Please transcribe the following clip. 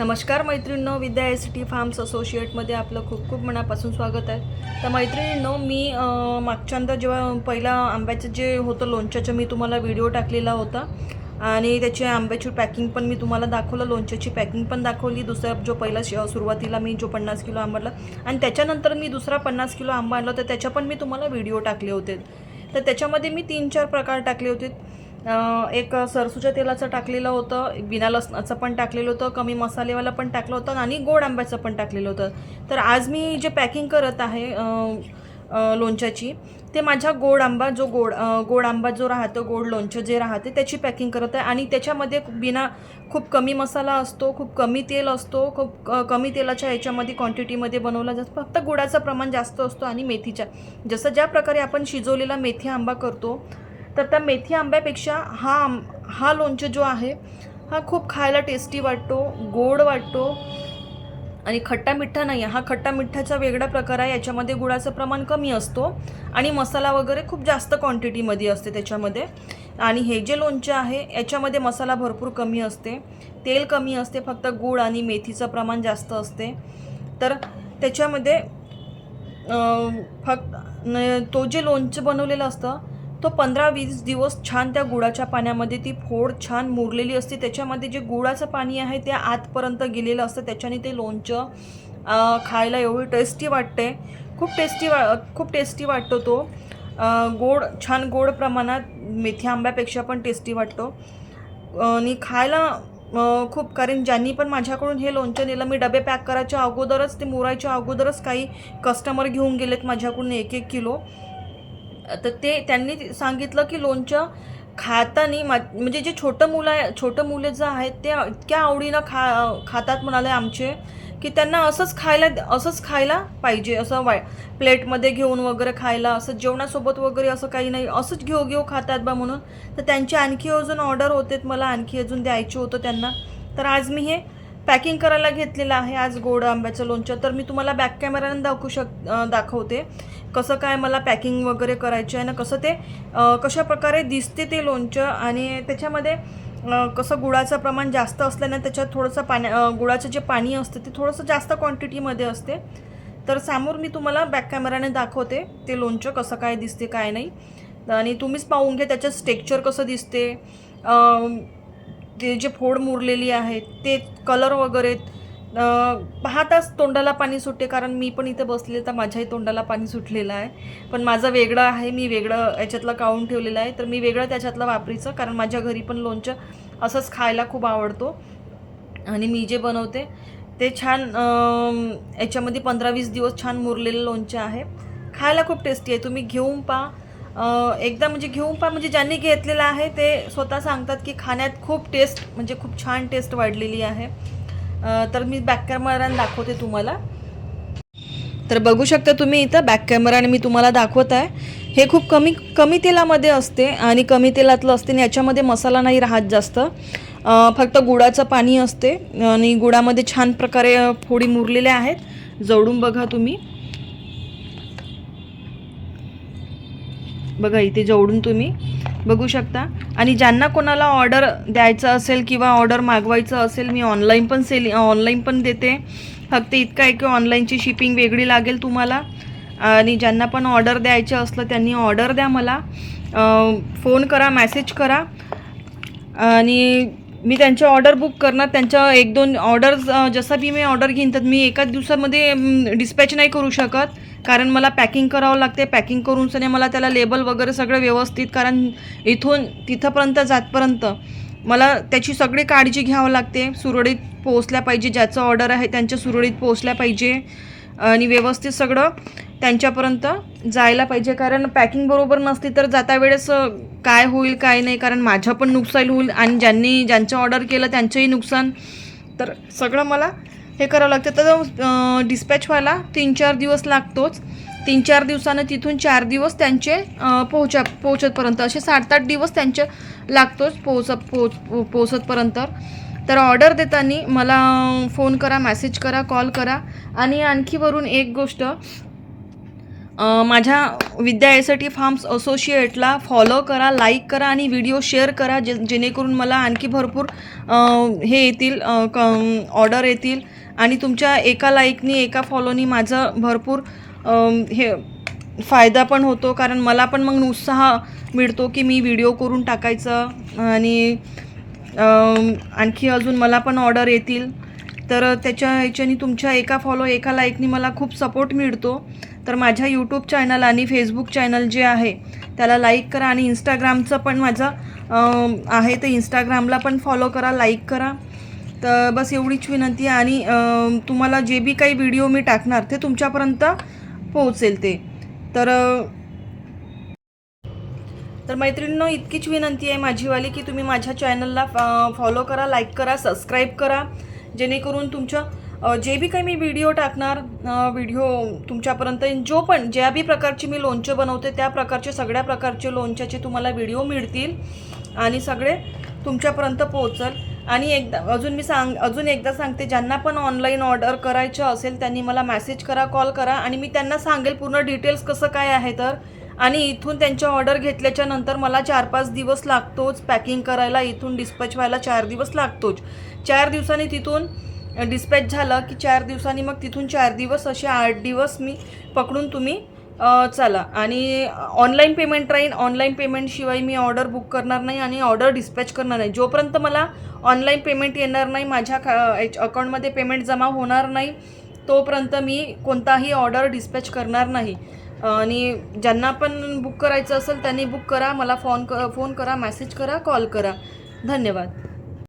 नमस्कार मैत्रिणींनो, विद्या ST. Farms असोसिएटमध्ये आपलं खूप खूप मनापासून स्वागत आहे. तर मैत्रिणींनो, मी मागच्यांदा जेव्हा पहिला आंब्याचं जे होतं लोणच्याचं मी तुम्हाला व्हिडिओ टाकलेला होता आणि त्याची आंब्याची पॅकिंग पण मी तुम्हाला दाखवलं, लोणच्याची पॅकिंग पण दाखवली. दुसरा जो पहिला सुरुवातीला मी जो 50 किलो आंबा आणला आणि त्याच्यानंतर मी दुसरा 50 किलो आंबा आणला, तर त्याच्या पण मी तुम्हाला व्हिडिओ टाकले होते. तर त्याच्यामध्ये मी 3-4 प्रकार टाकले होते. एक सरसूच्या तेलाचं टाकलेलं होतं, बिना लसणाचं पण टाकलेलं होतं, कमी मसालेवाला पण टाकलं होतं आणि गोड आंब्याचं पण टाकलेलं होतं. तर आज मी जे पॅकिंग करत आहे लोणच्याची, ते माझा गोड आंबा गोड आंबा जो राहतो, गोड लोणचं जे राहते त्याची पॅकिंग करत आहे. आणि त्याच्यामध्ये खूप कमी मसाला असतो, खूप कमी तेल असतो, खूप कमी तेलाच्या याच्यामध्ये क्वांटिटीमध्ये बनवला जातो. फक्त गुळाचं प्रमाण जास्त असतो आणि मेथीच्या, जसं ज्या प्रकारे आपण शिजवलेला मेथी आंबा करतो, तर त्या मेथी आंब्यापेक्षा हा लोणचं जो आहे हा खूप खायला टेस्टी वाटतो, गोड वाटतो आणि खट्टा मिठ्ठा नाही आहे. हा खट्टा मिठ्ठाचा वेगळा प्रकार आहे. याच्यामध्ये गुळाचं प्रमाण कमी असतो आणि मसाला वगैरे खूप जास्त क्वांटिटीमध्ये असते त्याच्यामध्ये. आणि हे जे लोणचं आहे याच्यामध्ये मसाला भरपूर कमी असते, तेल कमी असते, फक्त गूळ आणि मेथीचं प्रमाण जास्त असते. तर त्याच्यामध्ये फक्त तो जे लोणचं बनवलेलं असतं तो 15-20 दिवस छान त्या गुळाच्या पाण्यामध्ये ती फोड छान मुरलेली असते. त्याच्यामध्ये जे गुळाचं पाणी आहे ते आतपर्यंत गेलेलं असतं. त्याच्याने ते लोणचं खायला एवढी टेस्टी वाटते, खूप टेस्टी वाटतो तो. छान गोड प्रमाणात मेथी आंब्यापेक्षा पण टेस्टी वाटतो आणि खायला खूप. कारण ज्यांनी पण माझ्याकडून हे लोणचं नेलं, मी डबे पॅक करायच्या अगोदरच, ते मुरायच्या अगोदरच काही कस्टमर घेऊन गेलेत माझ्याकडून 1-1 किलो. तर त्यांनी सांगितलं की लोणचं खाताना म्हणजे जे छोटं मुलं जे आहेत ते इतक्या आवडीनं खातात म्हणाले आमचे, की त्यांना असंच खायला पाहिजे, असं प्लेटमध्ये घेऊन वगैरे खायला, असं जेवणासोबत वगैरे असं काही नाही, असंच घेऊ खातात बा म्हणून. तर त्यांची आणखी अजून ऑर्डर होतेत, मला आणखी अजून द्यायचं होतं त्यांना. तर आज मी हे पॅकिंग करायला घेतलेलं आहे, आज गोड आंब्याचं लोणचं. तर मी तुम्हाला बॅक कॅमेराने दाखवते कसं काय मला पॅकिंग वगैरे करायचं आहे ना, कशा प्रकारे दिसते ते लोणचं. आणि त्याच्यामध्ये कसं गुळाचं प्रमाण जास्त असल्यानं त्याच्यात थोडंसं गुळाचं जे पाणी असतं ते थोडंसं जास्त क्वांटिटीमध्ये असते. तर समोर मी तुम्हाला बॅक कॅमेराने दाखवते ते लोणचं कसं काय दिसते काय नाही. आणि तुम्हीच पाहून घ्या त्याचं टेक्स्चर कसं दिसते, ते जे फोड मुरलेली आहे ते कलर वगैरे पाहताच तोंडाला पाणी सुटते. कारण मी पण इथे बसले तर माझ्याही तोंडाला पाणी सुटलेलं आहे. पण माझं वेगळं आहे, मी वेगळं याच्यातलं काढून ठेवलेलं आहे. तर मी वेगळं त्याच्यातलं वापरायचं, कारण माझ्या घरी पण लोणचं असंच खायला खूप आवडतो. आणि मी जे बनवते ते छान याच्यामध्ये 15-20 दिवस छान मुरलेलं लोणचं आहे. खायला खूप टेस्टी आहे. तुम्ही घेऊन पहा, एकदा म्हणजे घेऊन पहा. म्हणजे ज्यांनी घेतलेलं आहे ते स्वतः सांगतात की खाण्यात खूप छान टेस्ट वाढलेली आहे. तर मी बॅक कॅमेराने दाखवते तुम्हाला. तर बघू शकता तुम्ही इथं बॅक कॅमेराने मी तुम्हाला दाखवत आहे. हे खूप कमी तेलामध्ये असते आणि कमी तेलातलं असते आणि याच्यामध्ये मसाला नाही राहत जास्त, फक्त गुळाचं पाणी असते. आणि गुळामध्ये छान प्रकारे फोडी मुरलेल्या आहेत. जवळून बघा तुम्ही, बघा इथे जवळून तुम्ही बघू शकता. आणि ज्यांना कोणाला ऑर्डर द्यायचं असेल किंवा ऑर्डर मागवायचं असेल, मी ऑनलाईन पण देते. फक्त इतकं आहे की ऑनलाईनची शिपिंग वेगळी लागेल तुम्हाला. आणि ज्यांना पण ऑर्डर द्यायचं असलं त्यांनी ऑर्डर द्या, मला फोन करा, मेसेज करा आणि मी त्यांच्या ऑर्डर बुक करणार. त्यांच्या 1-2 ऑर्डर्स जसं मी ऑर्डर घेईन तर मी एकाच दिवसामध्ये डिस्पॅच नाही करू शकत, कारण मला पॅकिंग करावं लागते. पॅकिंग करूनच मला त्याला लेबल वगैरे सगळं व्यवस्थित, कारण इथून तिथंपर्यंत जातपर्यंत मला त्याची सगळी काळजी घ्यावं लागते. सुरळीत पोहोचल्या पाहिजे, ज्याचं ऑर्डर आहे त्यांच्या सुरळीत पोहोचल्या पाहिजे आणि व्यवस्थित सगळं त्यांच्यापर्यंत जायला पाहिजे. कारण पॅकिंग बरोबर नसली तर जाता वेळेस काय होईल काय नाही, कारण माझं पण नुकसान होईल आणि ज्यांचं ऑर्डर केलं त्यांचंही नुकसान. तर सगळं मला हे करावं लागतं. तर डिस्पॅच व्हायला 3-4 दिवस लागतोच. 3-4 दिवसानं तिथून 4 दिवस त्यांचे पोहोचतपर्यंत, असे 7-8 दिवस त्यांचे लागतोच पोहोचतपर्यंत. तर ऑर्डर देताना मला फोन करा, मेसेज करा, कॉल करा. आणि आणखी वरून एक गोष्ट, माझ्या विद्या एस.टी फार्म्स असोसिएटला फॉलो करा, लाईक करा आणि व्हिडिओ शेअर करा, जेणेकरून मला आणखी भरपूर हे येतील, ऑर्डर येतील आणि तुमच्या एका लाईकनी एका फॉलोनी माझं भरपूर हे फायदा पण होतो, कारण मला पण मग उत्साह मिळतो की मी व्हिडिओ करून टाकायचं आणि आणखी अजून मला पण ऑर्डर येतील. तर त्याच्या ह्याच्यानी तुमच्या एका फॉलो एका लाईकनी मला खूप सपोर्ट मिळतो. तर माझ्या यूट्यूब चॅनल आणि फेसबुक चॅनल जे आहे त्याला लाईक करा आणि इंस्टाग्रामचं पण माझं आहे, तर इंस्टाग्रामला पण फॉलो करा, लाईक करा. तर बस एवढीच विनंती आहे आणि तुम्हाला जे बी काही व्हिडिओ मी टाकणार ते तुमच्यापर्यंत पोहोचेल ते. तर मैत्रिणींनो, इतकीच विनंती आहे माझीवाली की तुम्ही माझ्या चॅनलला फॉलो करा, लाईक करा, सबस्क्राईब करा, जेणेकरून तुमच्या जे बी काही मी व्हिडिओ टाकणार व्हिडिओ तुमच्यापर्यंत ज्या बी प्रकारची मी लोणचं बनवते त्या प्रकारचे सगळ्या प्रकारचे लोणच्याचे तुम्हाला व्हिडिओ मिळतील आणि सगळे तुमच्यापर्यंत पोहोचल. आणि अजून एकदा सांगते, ज्यांना पण ऑनलाईन ऑर्डर करायचं असेल त्यांनी मला मेसेज करा, कॉल करा आणि मी त्यांना सांगेल पूर्ण डिटेल्स कसं काय आहे. तर आणि इथून त्यांच्या ऑर्डर घेतल्याच्या नंतर मला 4-5 दिवस लागतोच पॅकिंग करायला, इथून डिस्पॅच व्हायला 4 दिवस लागतोच. 4 दिवसांनी तिथून डिस्पॅच झालं की 4 दिवसांनी मग तिथून 4 दिवस असे 8 दिवस मी पकडून तुम्ही चला. आणि ऑनलाईन पेमेंट राहील, ऑनलाईन पेमेंटशिवाय मी ऑर्डर बुक करणार नाही आणि ऑर्डर डिस्पॅच करणार नाही. जोपर्यंत मला ऑनलाईन पेमेंट येणार नाही, माझ्या अकाउंटमध्ये पेमेंट जमा होणार नाही, तोपर्यंत मी कोणताही ऑर्डर डिस्पॅच करणार नाही. आणि ज्यांना पण बुक करायचं असेल त्यांनी बुक करा, मला फोन करा, मेसेज करा, कॉल करा. धन्यवाद.